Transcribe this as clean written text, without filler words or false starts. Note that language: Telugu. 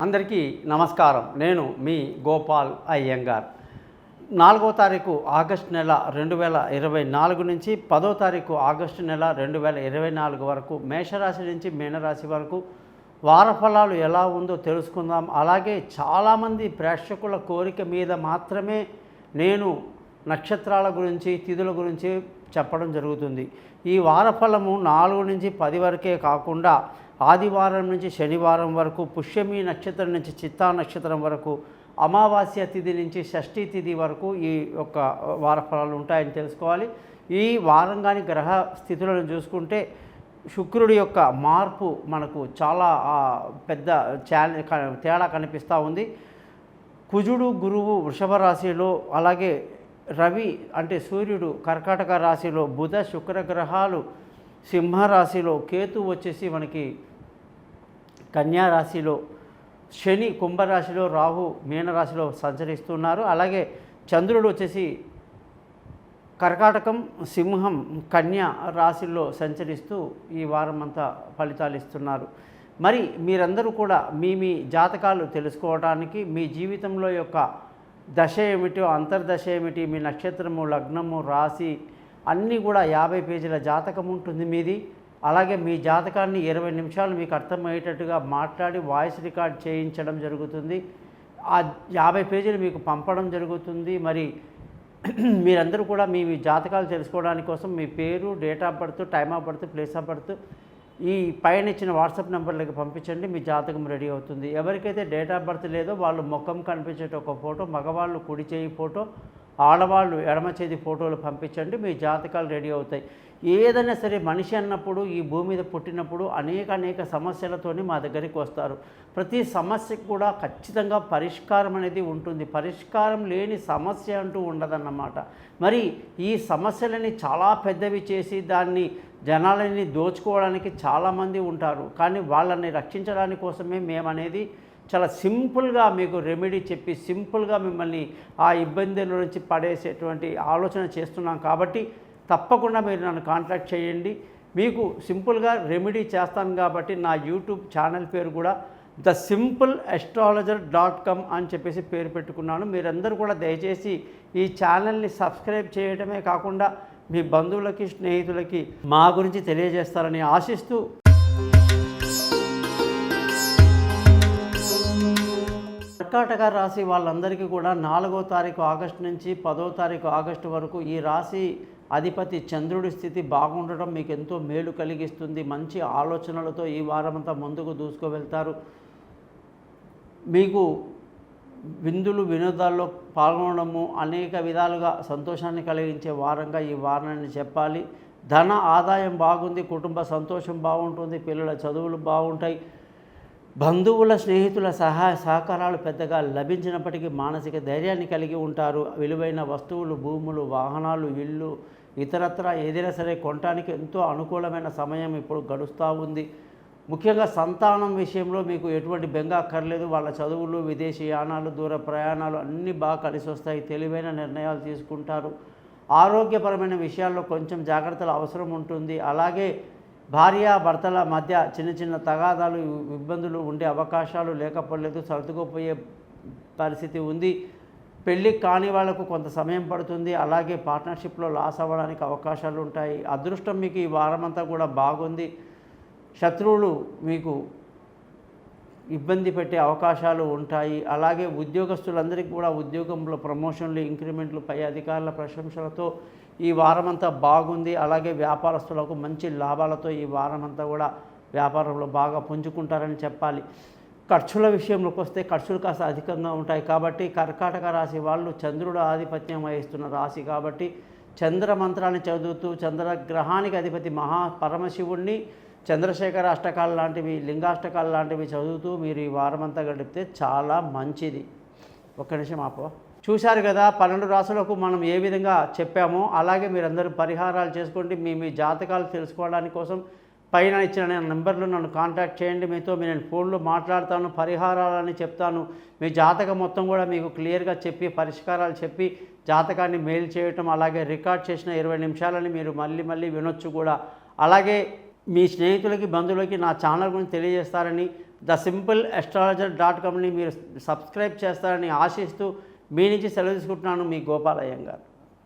అందరికీ నమస్కారం. నేను మీ గోపాల్ అయ్యంగార్. 4వ తారీఖు ఆగస్టు నెల 2024 నుంచి 10వ తారీఖు ఆగస్టు నెల 2024 వరకు మేషరాశి నుంచి మీనరాశి వరకు వారఫలాలు ఎలా ఉందో తెలుసుకుందాం. అలాగే చాలామంది ప్రేక్షకుల కోరిక మీద మాత్రమే నేను నక్షత్రాల గురించి, తిథుల గురించి చెప్పడం జరుగుతుంది. ఈ వారఫలము 4 నుంచి 10 వరకే కాకుండా ఆదివారం నుంచి శనివారం వరకు, పుష్యమి నక్షత్రం నుంచి చిత్తా నక్షత్రం వరకు, అమావాస్య తిథి నుంచి షష్ఠీ తిథి వరకు ఈ యొక్క వారఫలాలు ఉంటాయని తెలుసుకోవాలి. ఈ వారం కానీ గ్రహ స్థితులను చూసుకుంటే శుక్రుడి యొక్క మార్పు మనకు చాలా పెద్ద తేడా కనిపిస్తూ ఉంది. కుజుడు, గురువు వృషభ రాశిలో, అలాగే రవి అంటే సూర్యుడు కర్కాటక రాశిలో, బుధ శుక్ర గ్రహాలు సింహరాశిలో, కేతు వచ్చేసి మనకి కన్యా రాశిలో, శని కుంభరాశిలో, రాహు మీనరాశిలో సంచరిస్తున్నారు. అలాగే చంద్రుడు వచ్చేసి కర్కాటకం, సింహం, కన్యా రాశిలో సంచరిస్తూ ఈ వారం అంతా ఫలితాలు ఇస్తున్నారు. మరి మీరందరూ కూడా మీ జాతకాలు తెలుసుకోవడానికి, మీ జీవితంలో యొక్క దశ ఏమిటో, అంతర్దశ ఏమిటి, మీ నక్షత్రము, లగ్నము, రాశి అన్నీ కూడా 50 పేజీల జాతకం ఉంటుంది మీది. అలాగే మీ జాతకాన్ని 20 నిమిషాలు మీకు అర్థమయ్యేటట్టుగా మాట్లాడి వాయిస్ రికార్డ్ చేయించడం జరుగుతుంది. ఆ 50 పేజీలు మీకు పంపడం జరుగుతుంది. మరి మీరందరూ కూడా మీ జాతకాలు తెలుసుకోవడానికి కోసం మీ పేరు, date of birth, time of birth, place of birth ఈ పైన ఇచ్చిన వాట్సాప్ నెంబర్లకి పంపించండి. మీ జాతకం రెడీ అవుతుంది. ఎవరికైతే డేట్ ఆఫ్ బర్త్ లేదో వాళ్ళు ముఖం కనిపించేట ఒక ఫోటో, మగవాళ్ళు కుడి చేయి ఫోటో, ఆడవాళ్ళు ఎడమ చేతి ఫోటోలు పంపించండి. మీ జాతకాలు రెడీ అవుతాయి. ఏదైనా సరే మనిషి అన్నప్పుడు, ఈ భూమి మీద పుట్టినప్పుడు అనేక సమస్యలతోని మా దగ్గరికి వస్తారు. ప్రతి సమస్యకు కూడా ఖచ్చితంగా పరిష్కారం అనేది ఉంటుంది. పరిష్కారం లేని సమస్య అంటూ ఉండదన్నమాట. మరి ఈ సమస్యలని చాలా పెద్దవి చేసి దాన్ని జనాలని దోచుకోవడానికి చాలామంది ఉంటారు. కానీ వాళ్ళని రక్షించడానికి కోసమే మేమనేది చాలా సింపుల్గా మీకు రెమెడీ చెప్పి సింపుల్గా మిమ్మల్ని ఆ ఇబ్బందుల నుంచి పడేసేటువంటి ఆలోచన చేస్తున్నాం. కాబట్టి తప్పకుండా మీరు నన్ను కాంటాక్ట్ చేయండి. మీకు సింపుల్గా రెమెడీ చేస్తాను. కాబట్టి నా యూట్యూబ్ ఛానల్ పేరు కూడా thesimple.astrologer.com అని చెప్పేసి పేరు పెట్టుకున్నాను. మీరందరూ కూడా దయచేసి ఈ ఛానల్ని సబ్స్క్రైబ్ చేయడమే కాకుండా మీ బంధువులకి, స్నేహితులకి మా గురించి తెలియజేస్తారని ఆశిస్తూ, కర్కాటక రాశి వాళ్ళందరికీ కూడా 4వ తారీఖు ఆగస్టు నుంచి 10వ తారీఖు ఆగస్టు వరకు ఈ రాశి అధిపతి చంద్రుడి స్థితి బాగుండటం మీకు ఎంతో మేలు కలిగిస్తుంది. మంచి ఆలోచనలతో ఈ వారమంతా ముందుకు దూసుకువెళ్తారు. మీకు విందులు, వినోదాల్లో పాల్గొనడము అనేక విధాలుగా సంతోషాన్ని కలిగించే వారంగా ఈ వారాన్ని చెప్పాలి. ధన ఆదాయం బాగుంది, కుటుంబ సంతోషం బాగుంటుంది, పిల్లల చదువులు బాగుంటాయి. బంధువుల, స్నేహితుల సహాయ సహకారాలు పెద్దగా లభించినప్పటికీ మానసిక ధైర్యాన్ని కలిగి ఉంటారు. విలువైన వస్తువులు, భూములు, వాహనాలు, ఇళ్ళు, ఇతరత్ర ఏదైనా సరే కొనడానికి ఎంతో అనుకూలమైన సమయం ఇప్పుడు గడుస్తూ ఉంది. ముఖ్యంగా సంతానం విషయంలో మీకు ఎటువంటి బెంగ అక్కర్లేదు. వాళ్ళ చదువులు, విదేశీయానాలు, దూర ప్రయాణాలు అన్నీ బాగా కలిసి వస్తాయి. తెలివైన నిర్ణయాలు తీసుకుంటారు. ఆరోగ్యపరమైన విషయాల్లో కొంచెం జాగ్రత్తలు అవసరం ఉంటుంది. అలాగే భార్యాభర్తల మధ్య చిన్న తగాదాలు, ఇబ్బందులు ఉండే అవకాశాలు లేకపోలేదు. సర్దుకుపోయే పరిస్థితి ఉంది. పెళ్ళి కాని వాళ్లకు కొంత సమయం పడుతుంది. అలాగే పార్ట్నర్షిప్లో లాస్ అవ్వడానికి అవకాశాలు ఉంటాయి. అదృష్టం మీకు ఈ వారమంతా కూడా బాగుంది. శత్రువులు మీకు ఇబ్బంది పెట్టే అవకాశాలు ఉంటాయి. అలాగే ఉద్యోగస్తులందరికీ కూడా ఉద్యోగంలో ప్రమోషన్లు, ఇంక్రిమెంట్లు, పై అధికారుల ప్రశంసలతో ఈ వారమంతా బాగుంది. అలాగే వ్యాపారస్తులకు మంచి లాభాలతో ఈ వారమంతా కూడా వ్యాపారంలో బాగా పుంజుకుంటారని చెప్పాలి. ఖర్చుల విషయంలోకి వస్తే ఖర్చులు కాస్త అధికంగా ఉంటాయి. కాబట్టి కర్కాటక రాశి వాళ్ళు చంద్రుడు ఆధిపత్యం వహిస్తున్న రాశి కాబట్టి చంద్ర మంత్రాన్ని చదువుతూ, చంద్రగ్రహానికి అధిపతి పరమశివుణ్ణి, చంద్రశేఖర అష్టకాలు లాంటివి, లింగాష్టకాలు లాంటివి చదువుతూ మీరు ఈ వారమంతా గడిపితే చాలా మంచిది. ఒక్క నిమిషం ఆపో. చూశారు కదా 12 రాశులకు మనం ఏ విధంగా చెప్పామో అలాగే మీరందరూ పరిహారాలు చేసుకోండి. మీ జాతకాలు తెలుసుకోవడానికి కోసం పైన ఇచ్చిన నెంబర్లు నన్ను కాంటాక్ట్ చేయండి. మీతో నేను ఫోన్లో మాట్లాడతాను, పరిహారాలని చెప్తాను. మీ జాతకం మొత్తం కూడా మీకు క్లియర్గా చెప్పి, పరిష్కారాలు చెప్పి, జాతకాన్ని మెయిల్ చేయటం, అలాగే రికార్డ్ చేసిన 20 నిమిషాలని మీరు మళ్ళీ వినొచ్చు కూడా. అలాగే మీ స్నేహితులకి బంధువులకి నా ఛానల్ గురించి తెలియజేస్తారని, thesimple.astrologer.comని మీరు సబ్స్క్రైబ్ చేస్తారని ఆశిస్తూ మీ నుంచి సెలవు తీసుకుంటున్నాను. మీ గోపాల్ అయ్యంగార్.